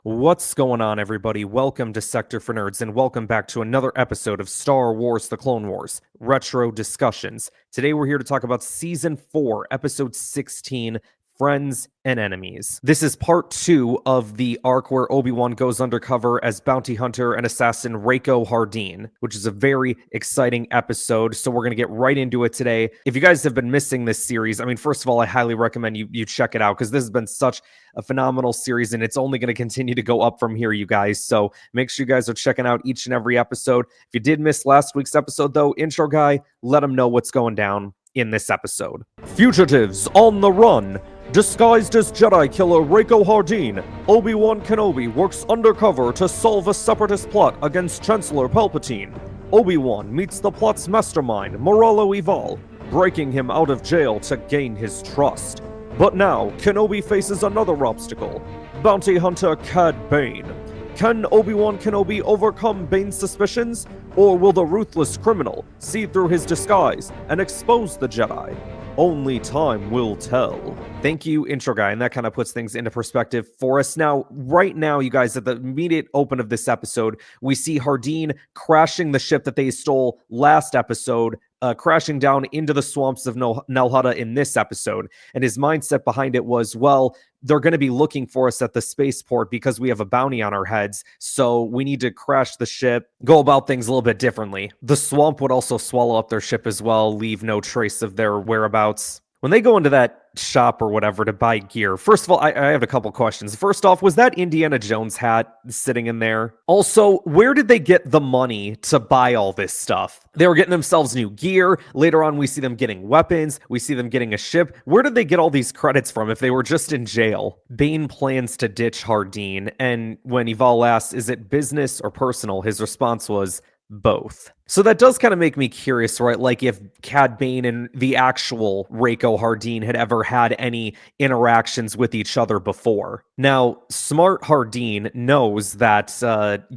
What's going on, everybody? Welcome to Sector for Nerds, and welcome back to another episode of Star Wars The Clone Wars Retro Discussions. Today we're here to talk about Season 4, Episode 16, Friends and Enemies. This is part 2 of the arc where Obi-Wan goes undercover as bounty hunter and assassin Rako Hardeen, which is a very exciting episode, so we're going to get right into it today. If you guys have been missing this series, first of all, I highly recommend you check it out, because this has been such a phenomenal series, and it's only going to continue to go up from here, you guys, so make sure you guys are checking out each and every episode. If you did miss last week's episode, though, intro guy, let them know what's going down in this episode. Fugitives on the run. Disguised as Jedi killer Rako Hardeen, Obi-Wan Kenobi works undercover to solve a separatist plot against Chancellor Palpatine. Obi-Wan meets the plot's mastermind, Moralo Eval, breaking him out of jail to gain his trust. But now, Kenobi faces another obstacle, bounty hunter Cad Bane. Can Obi-Wan Kenobi overcome Bane's suspicions, or will the ruthless criminal see through his disguise and expose the Jedi? Only time will tell. Thank you, intro guy, and that kind of puts things into perspective for us. Now, right now, you guys, at the immediate open of this episode, we see Hardeen crashing the ship that they stole last episode, crashing down into the swamps of Nal Hutta in this episode. And his mindset behind it was, well, they're going to be looking for us at the spaceport because we have a bounty on our heads, so we need to crash the ship, go about things a little bit differently. The swamp would also swallow up their ship as well, leave no trace of their whereabouts. When they go into that shop or whatever to buy gear, first of all, I have a couple questions. First off, was that Indiana Jones hat sitting in there? Also, where did they get the money to buy all this stuff? They were getting themselves new gear. Later on, we see them getting weapons. We see them getting a ship. Where did they get all these credits from if they were just in jail? Bane plans to ditch Hardeen, and when Eval asks, is it business or personal, his response was, both. So that does kind of make me curious, right? Like if Cad Bane and the actual Rako Hardeen had ever had any interactions with each other before. Now, smart Hardeen knows that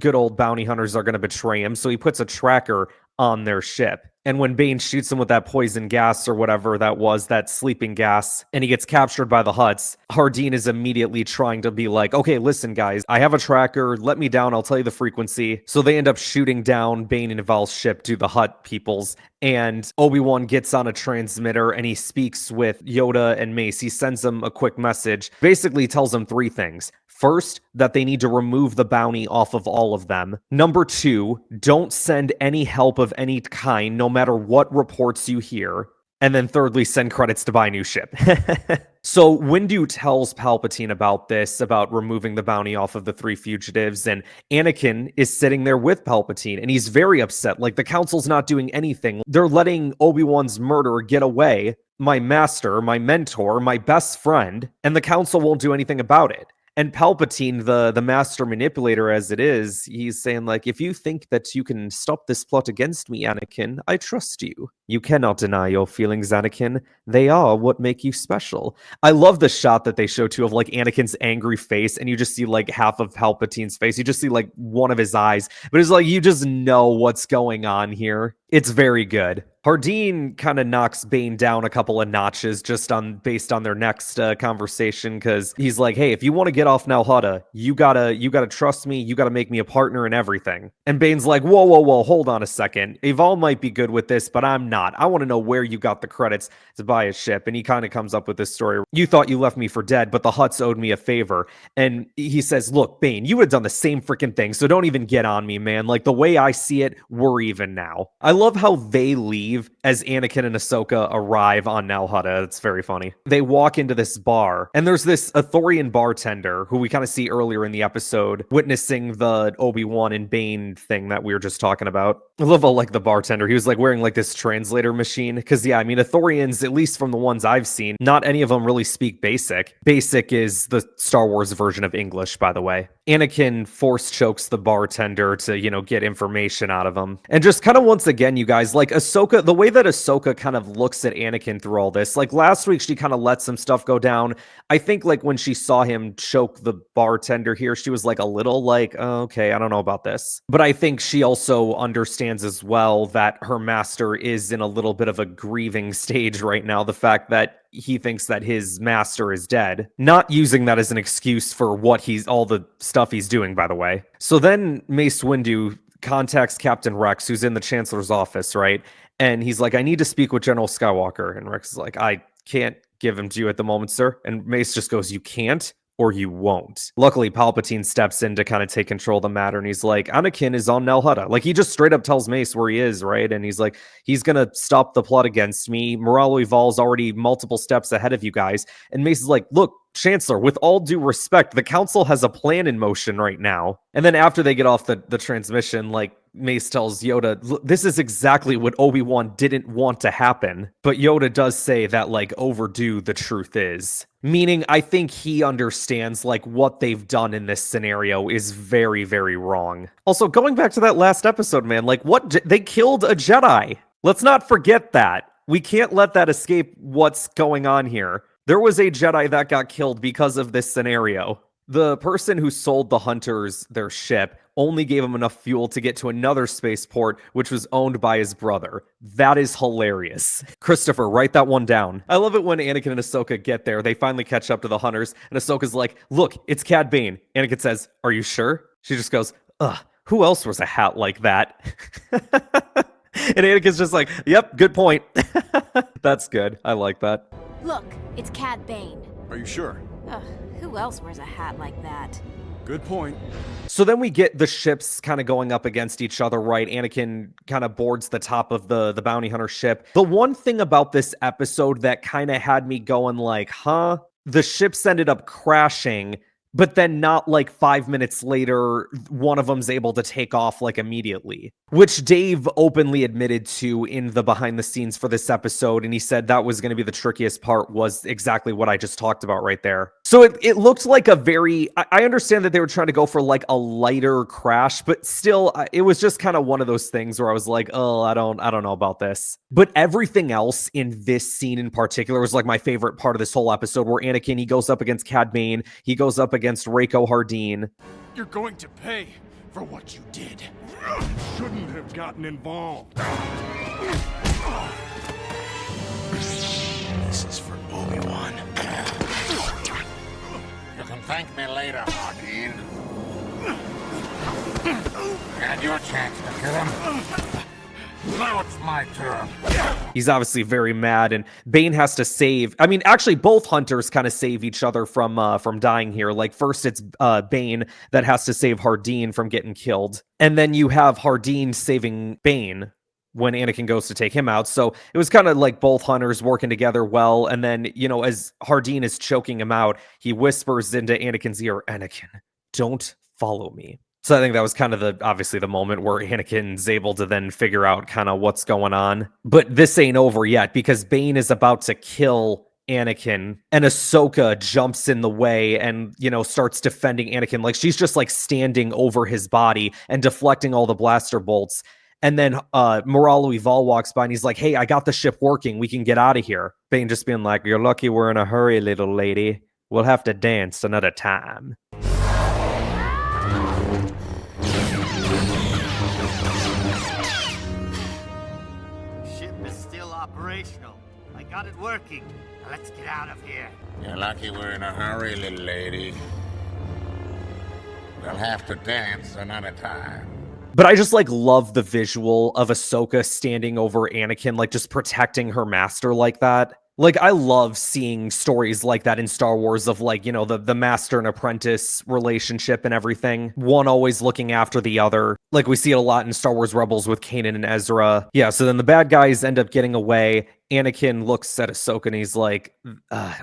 good old bounty hunters are going to betray him, so he puts a tracker on their ship. And when Bane shoots him with that poison gas or whatever that was, that sleeping gas, and he gets captured by the Hutts, Hardeen is immediately trying to be like, okay, listen, guys, I have a tracker. Let me down. I'll tell you the frequency. So they end up shooting down Bane and Eval's ship to the Hutt peoples. And Obi-Wan gets on a transmitter and he speaks with Yoda and Mace. He sends them a quick message, basically tells them three things. First, that they need to remove the bounty off of all of them. Number two, don't send any help of any kind, no matter what reports you hear. And then thirdly, send credits to buy a new ship. So Windu tells Palpatine about this, about removing the bounty off of the three fugitives, and Anakin is sitting there with Palpatine, and he's very upset. Like, the Council's not doing anything. They're letting Obi-Wan's murderer get away, my master, my mentor, my best friend, and the Council won't do anything about it. And Palpatine, the master manipulator as it is, he's saying, like, if you think that you can stop this plot against me, Anakin, I trust you. You cannot deny your feelings, Anakin. They are what make you special. I love the shot that they show, too, of, like, Anakin's angry face, and you just see, like, half of Palpatine's face. You just see, like, one of his eyes. But it's like, you just know what's going on here. It's very good. Hardeen kind of knocks Bane down a couple of notches just based on their next conversation, because he's like, hey, if you want to get off Nal Hutta, you gotta trust me, you gotta make me a partner in everything. And Bane's like, whoa, hold on a second. Eval might be good with this, but I'm not. I want to know where you got the credits to buy a ship. And he kind of comes up with this story. You thought you left me for dead, but the Hutts owed me a favor. And he says, look, Bane, you would have done the same freaking thing, so don't even get on me, man. Like, the way I see it, we're even now. I love how they leave as Anakin and Ahsoka arrive on Nal Hutta. It's very funny. They walk into this bar, and there's this Ithorian bartender who we kind of see earlier in the episode witnessing the Obi-Wan and Bane thing that we were just talking about. I love how, like, the bartender, he was, like, wearing, like, this translator machine, because, yeah, I mean, Ithorians, at least from the ones I've seen, not any of them really speak Basic. Basic is the Star Wars version of English, by the way. Anakin force chokes the bartender to, get information out of him. And just kind of once again, you guys, like, Ahsoka, the way that Ahsoka kind of looks at Anakin through all this, like, last week she kind of let some stuff go down. I think, like, when she saw him choke the bartender here, she was, like, a little like, oh, okay, I don't know about this. But I think she also understands as well that her master is in a little bit of a grieving stage right now. The fact that he thinks that his master is dead, not using that as an excuse for all the stuff he's doing, by the way. So then Mace Windu contacts Captain Rex, who's in the Chancellor's office, right? And he's like, I need to speak with General Skywalker. And Rex is like, I can't give him to you at the moment, sir. And Mace just goes, you can't? Or you won't. Luckily, Palpatine steps in to kind of take control of the matter, and he's like, Anakin is on Nal Hutta. Like, he just straight up tells Mace where he is, right? And he's like, he's gonna stop the plot against me. Moralo Evol's already multiple steps ahead of you guys. And Mace is like, look, Chancellor, with all due respect, the Council has a plan in motion right now. And then after they get off the transmission, like, Mace tells Yoda, this is exactly what Obi-Wan didn't want to happen. But Yoda does say that, like, overdue the truth is. Meaning, I think he understands, like, what they've done in this scenario is very, very wrong. Also, going back to that last episode, man, like, they killed a Jedi. Let's not forget that. We can't let that escape what's going on here. There was a Jedi that got killed because of this scenario. The person who sold the Hunters their ship only gave him enough fuel to get to another spaceport, which was owned by his brother. That is hilarious. Christopher, write that one down. I love it when Anakin and Ahsoka get there. They finally catch up to the Hunters, and Ahsoka's like, look, it's Cad Bane. Anakin says, are you sure? She just goes, ugh, who else wears a hat like that? And Anakin's just like, yep, good point. That's good. I like that. Look, it's Cad Bane. Are you sure? Who else wears a hat like that? Good point. So then we get the ships kind of going up against each other, right? Anakin kind of boards the top of the bounty hunter ship. The one thing about this episode that kind of had me going like, huh? The ships ended up crashing, but then not like 5 minutes later, one of them's able to take off like immediately, which Dave openly admitted to in the behind the scenes for this episode. And he said that was going to be the trickiest part, was exactly what I just talked about right there. So it looked like a very, I understand that they were trying to go for like a lighter crash, but still it was just kind of one of those things where I was like, oh, I don't know about this. But everything else in this scene in particular was like my favorite part of this whole episode, where Anakin, he goes up against Cad Bane, he goes up against Rako Hardeen. You're going to pay for what you did. Shouldn't have gotten involved. This is for Obi-Wan. You can thank me later, Hardeen. Had your chance to kill him. Now it's my turn. He's obviously very mad, and Bane has to save. I mean, actually, both hunters kind of save each other from dying here. Like, first it's Bane that has to save Hardeen from getting killed, and then you have Hardeen saving Bane when Anakin goes to take him out. So it was kind of like both hunters working together well. And then, you know, as Hardeen is choking him out, he whispers into Anakin's ear, Anakin, don't follow me. So I think that was kind of obviously the moment where Anakin's able to then figure out kind of what's going on. But this ain't over yet, because Bane is about to kill Anakin, and Ahsoka jumps in the way and, you know, starts defending Anakin. Like, she's just like standing over his body and deflecting all the blaster bolts. And then Moralo Eval walks by and he's like, hey, I got the ship working. We can get out of here. Bane just being like, you're lucky we're in a hurry, little lady. We'll have to dance another time. Ship is still operational. I got it working. Now let's get out of here. You're lucky we're in a hurry, little lady. We'll have to dance another time. But I just like love the visual of Ahsoka standing over Anakin, like just protecting her master like that. Like, I love seeing stories like that in Star Wars of, like, you know, the master and apprentice relationship and everything. One always looking after the other. Like, we see it a lot in Star Wars Rebels with Kanan and Ezra. Yeah, so then the bad guys end up getting away. Anakin looks at Ahsoka and he's like,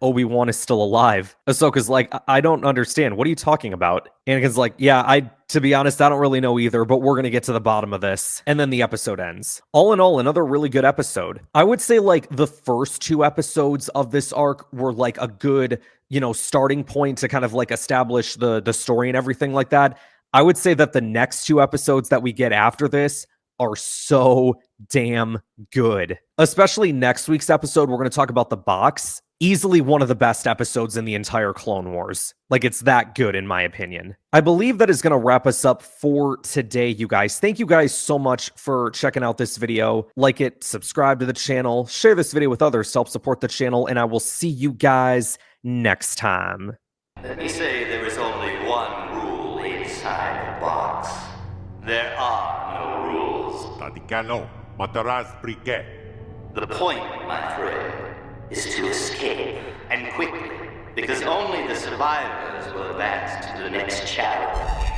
Obi-Wan is still alive. Ahsoka's like, I don't understand. What are you talking about? Anakin's like, yeah, to be honest, I don't really know either, but we're going to get to the bottom of this. And then the episode ends. All in all, another really good episode. I would say, like, the first two episodes of this arc were like a good, you know, starting point to kind of like establish the story and everything like that. I would say that the next two episodes that we get after this are so damn good. Especially next week's episode, we're going to talk about the box. Easily one of the best episodes in the entire Clone Wars. Like, it's that good, in my opinion. I believe that is going to wrap us up for today, you guys. Thank you guys so much for checking out this video. Like it, subscribe to the channel, share this video with others to help support the channel, and I will see you guys next time. Let me say there is only one rule inside the box. There are no rules. Taticano, matarás briquet. The point, my friend, is to escape, and quickly, because only the survivors will advance to the next challenge.